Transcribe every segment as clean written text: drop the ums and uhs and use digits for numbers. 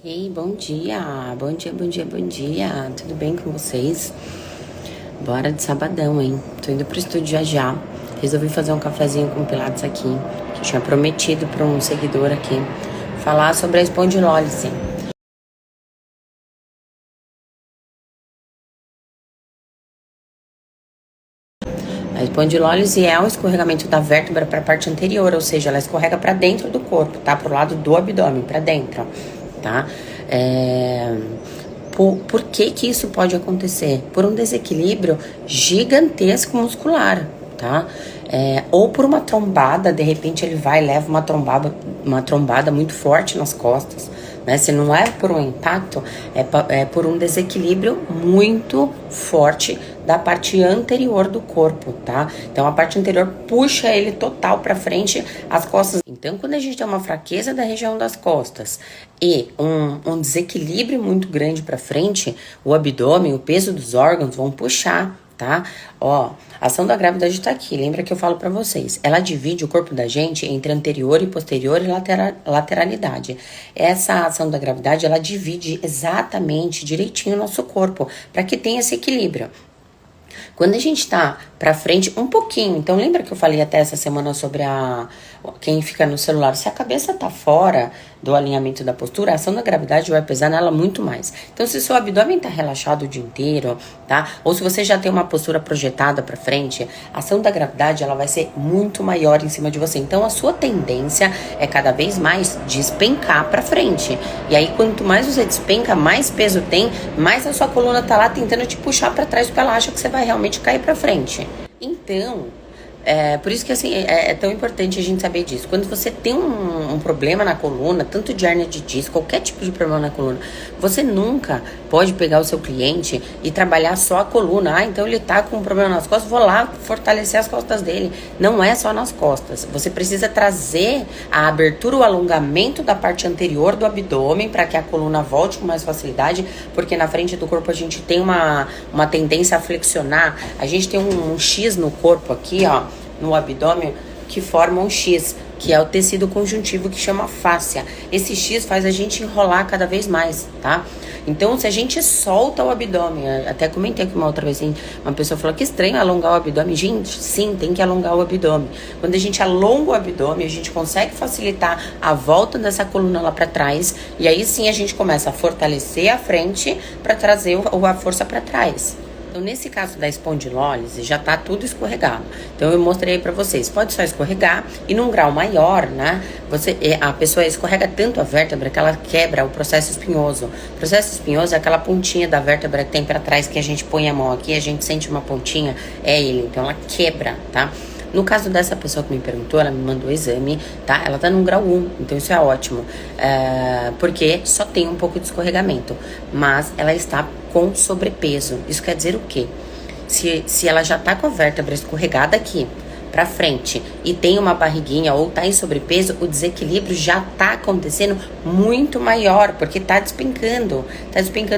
Ei, bom dia, bom dia, bom dia, bom dia. Tudo bem com vocês? Bora de sabadão, hein? Tô indo pro estúdio já já. Resolvi fazer um cafezinho com pilates aqui, que eu tinha prometido para um seguidor aqui, falar sobre a espondilólise. A espondilólise é o escorregamento da vértebra para a parte anterior, ou seja, ela escorrega para dentro do corpo, tá? Pro lado do abdômen, para dentro, tá? Por que que isso pode acontecer? Por um desequilíbrio gigantesco muscular, tá? Ou por uma trombada, de repente ele vai e leva uma trombada muito forte nas costas, né? Se não é por um impacto, é por um desequilíbrio muito forte da parte anterior do corpo, tá? Então a parte anterior puxa ele total para frente, as costas. Então quando a gente tem uma fraqueza da região das costas e um desequilíbrio muito grande para frente, o abdômen, o peso dos órgãos vão puxar, tá? Ó, a ação da gravidade tá aqui. Lembra que eu falo para vocês? Ela divide o corpo da gente entre anterior e posterior e lateralidade. Essa ação da gravidade, ela divide exatamente, direitinho o nosso corpo, para que tenha esse equilíbrio. Quando a gente tá pra frente um pouquinho, então lembra que eu falei até essa semana sobre quem fica no celular, se a cabeça tá fora do alinhamento da postura, a ação da gravidade vai pesar nela muito mais. Então se seu abdômen tá relaxado o dia inteiro, tá? Ou se você já tem uma postura projetada pra frente, a ação da gravidade ela vai ser muito maior em cima de você. Então a sua tendência é cada vez mais despencar pra frente. E aí quanto mais você despenca, mais peso tem, mais a sua coluna tá lá tentando te puxar pra trás porque ela acha que você vai realmente cair pra frente. Então, por isso que assim, é tão importante a gente saber disso. Quando você tem um problema na coluna, tanto de hérnia de disco, qualquer tipo de problema na coluna, você nunca pode pegar o seu cliente e trabalhar só a coluna. Ah, então ele tá com um problema nas costas, vou lá fortalecer as costas dele. Não é só nas costas. Você precisa trazer a abertura, o alongamento da parte anterior do abdômen para que a coluna volte com mais facilidade, porque na frente do corpo a gente tem uma tendência a flexionar. A gente tem um X no corpo aqui, ó, no abdômen, que forma um X, que é o tecido conjuntivo que chama fáscia. Esse X faz a gente enrolar cada vez mais, tá? Então, se a gente solta o abdômen, até comentei aqui uma outra vez, assim, uma pessoa falou que estranho alongar o abdômen. Gente, sim, tem que alongar o abdômen. Quando a gente alonga o abdômen, a gente consegue facilitar a volta dessa coluna lá para trás, e aí sim a gente começa a fortalecer a frente para trazer a força para trás. Então, nesse caso da espondilólise, já tá tudo escorregado. Então, eu mostrei pra vocês. Pode só escorregar e num grau maior, né? A pessoa escorrega tanto a vértebra que ela quebra o processo espinhoso. O processo espinhoso é aquela pontinha da vértebra que tem pra trás, que a gente põe a mão aqui, a gente sente uma pontinha, é ele. Então, ela quebra, tá? No caso dessa pessoa que me perguntou, ela me mandou o exame, tá? Ela tá num grau 1, então isso é ótimo. Porque só tem um pouco de escorregamento. Mas ela está com sobrepeso. Isso quer dizer o quê? Se ela já tá com a vértebra escorregada aqui pra frente e tem uma barriguinha ou tá em sobrepeso, o desequilíbrio já tá acontecendo muito maior, porque tá despencando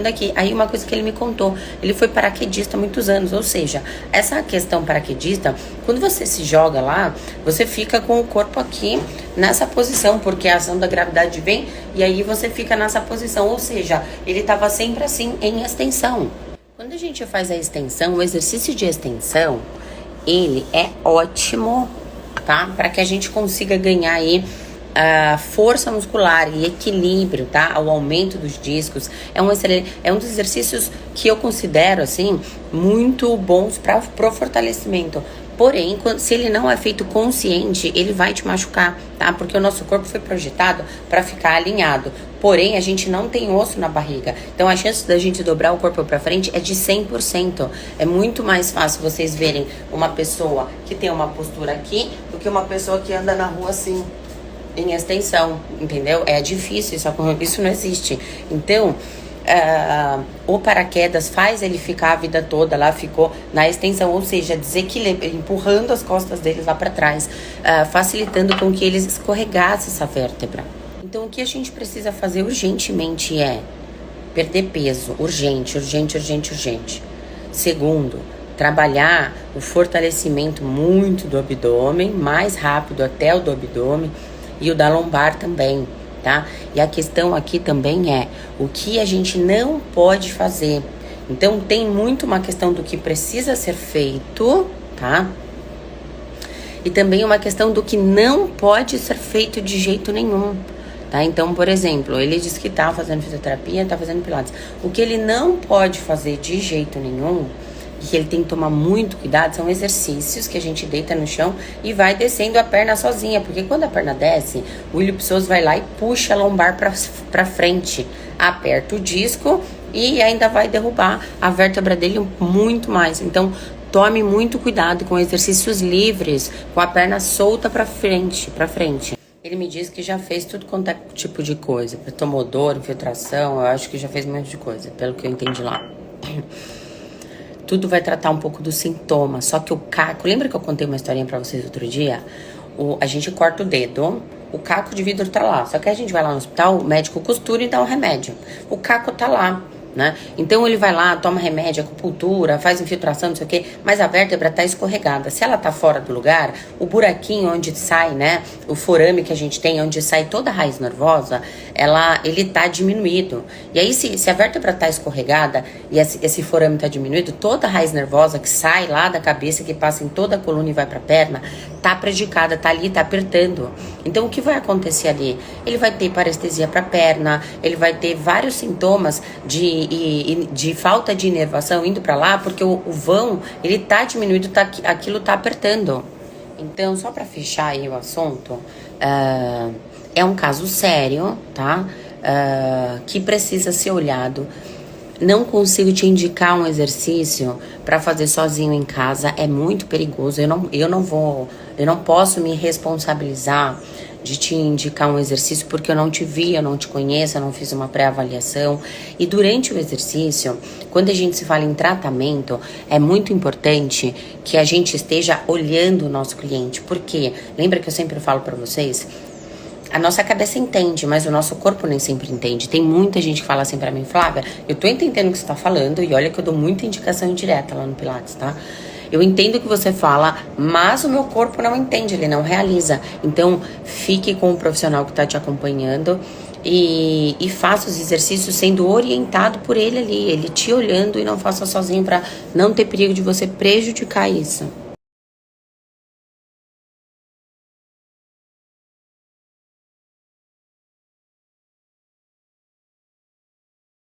aqui. Aí uma coisa que ele me contou, ele foi paraquedista há muitos anos, ou seja, essa questão paraquedista, quando você se joga lá, você fica com o corpo aqui nessa posição, porque a ação da gravidade vem e aí você fica nessa posição, ou seja, ele tava sempre assim em extensão. Quando a gente faz a extensão, o exercício de extensão, ele é ótimo, tá? Para que a gente consiga ganhar aí força muscular e equilíbrio, tá? O aumento dos discos. É um dos exercícios que eu considero, assim, muito bons pro fortalecimento. Porém, se ele não é feito consciente, ele vai te machucar, tá? Porque o nosso corpo foi projetado para ficar alinhado. Porém, a gente não tem osso na barriga. Então, a chance da gente dobrar o corpo para frente é de 100%. É muito mais fácil vocês verem uma pessoa que tem uma postura aqui do que uma pessoa que anda na rua assim, em extensão, entendeu? É difícil, isso não existe. Então, o paraquedas faz ele ficar a vida toda lá, ficou na extensão, ou seja, empurrando as costas deles lá para trás, facilitando com que eles escorregassem essa vértebra. Então, o que a gente precisa fazer urgentemente é perder peso, urgente. Segundo, trabalhar o fortalecimento muito do abdômen, mais rápido até o do abdômen, e o da lombar também, tá? E a questão aqui também é o que a gente não pode fazer. Então, tem muito uma questão do que precisa ser feito, tá? E também uma questão do que não pode ser feito de jeito nenhum, tá? Então, por exemplo, ele diz que tá fazendo fisioterapia, tá fazendo pilates. O que ele não pode fazer de jeito nenhum, e que ele tem que tomar muito cuidado, são exercícios que a gente deita no chão e vai descendo a perna sozinha. Porque quando a perna desce, o ilioipsoso vai lá e puxa a lombar pra frente, aperta o disco e ainda vai derrubar a vértebra dele muito mais. Então, tome muito cuidado com exercícios livres, com a perna solta pra frente. Ele me disse que já fez tudo quanto é tipo de coisa. Tomou dor, infiltração, eu acho que já fez um monte de coisa, pelo que eu entendi lá. Tudo vai tratar um pouco do sintoma. Só que o caco... Lembra que eu contei uma historinha pra vocês outro dia? A gente corta o dedo, o caco de vidro tá lá. Só que a gente vai lá no hospital, o médico costura e dá um remédio. O caco tá lá, né? Então ele vai lá, toma remédio, acupuntura, faz infiltração, não sei o quê, mas a vértebra tá escorregada. Se ela tá fora do lugar, o buraquinho onde sai, né, o forame que a gente tem, onde sai toda a raiz nervosa, ele tá diminuído. E aí se a vértebra tá escorregada e esse forame tá diminuído, toda a raiz nervosa que sai lá da cabeça, que passa em toda a coluna e vai pra perna, tá prejudicada, tá ali, tá apertando. Então o que vai acontecer ali? Ele vai ter parestesia pra perna, ele vai ter vários sintomas de falta de inervação indo pra lá, porque o vão, ele tá diminuído, aquilo tá apertando. Então, só pra fechar aí o assunto, é um caso sério, tá? Que precisa ser olhado. Não consigo te indicar um exercício para fazer sozinho em casa, é muito perigoso. Eu não posso me responsabilizar de te indicar um exercício porque eu não te vi, eu não te conheço, eu não fiz uma pré-avaliação. E durante o exercício, quando a gente se fala em tratamento, é muito importante que a gente esteja olhando o nosso cliente. Porque, lembra que eu sempre falo para vocês? A nossa cabeça entende, mas o nosso corpo nem sempre entende. Tem muita gente que fala assim pra mim, Flávia, eu tô entendendo o que você tá falando e olha que eu dou muita indicação indireta lá no Pilates, tá? Eu entendo o que você fala, mas o meu corpo não entende, ele não realiza. Então, fique com o profissional que tá te acompanhando e faça os exercícios sendo orientado por ele ali, ele te olhando, e não faça sozinho pra não ter perigo de você prejudicar isso.